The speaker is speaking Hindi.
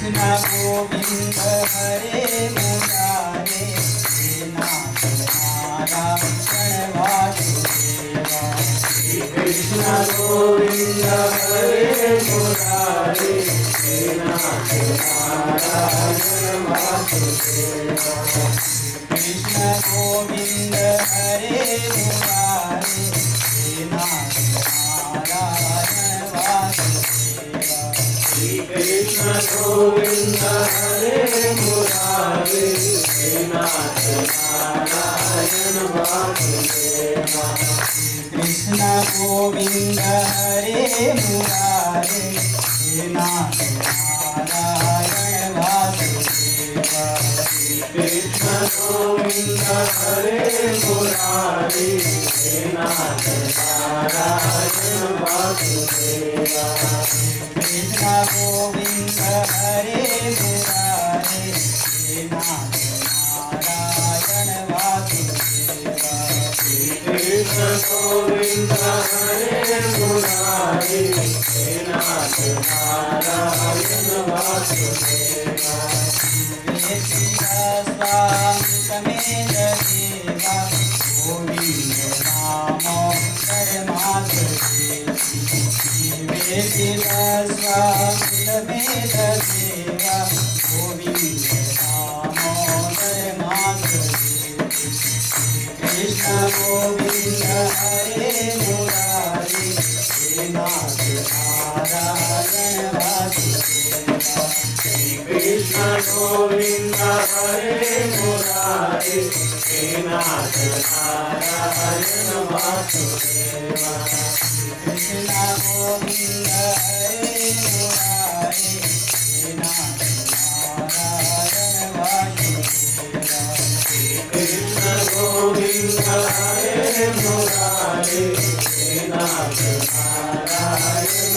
कृष्ण गोविंद हरे मुरारे हे नाथ नारायण वासुदेवा श्री कृष्ण गोविंद हरे मुरारे हे नाथ नारायण वासुदेवा कृष्ण गोविंद हरे मुरारे हे नाथ नारायण वासुदेवा श्री कृष्ण गोविंद हरे मुरारे हे नाथ नारायण वासुदेवा कृष्ण गोविंद हरे मुरारे हे नाथ नारायण वासुदेवा कृष्ण गोविंद हरे मुरारे हे नाथ नारायण वासुदेवा कृष्ण गोविंद हरे मुरारे हे नाथ नारायण वासुदेवा कृष्ण गोविंद हरे मुरारे हे नाथ नारायण वासुदेवा स्वामी समेत देवा गोविंद नाम परमार्थ स्वामी समेत देवा गोविंद नाम परमार्थ कृष्ण गोविंद हरे मुरारे हे नाथ नारायण वासुदेवा कृष्ण गोविंद हरे मुरारे हे नाथ नारायण वासुदेवा कृष्ण गोविंद हरे मुरारे हे नाथ नारायण वासुदेवा कृष्ण गोविंद हरे मुरारे हे नाथ नारायण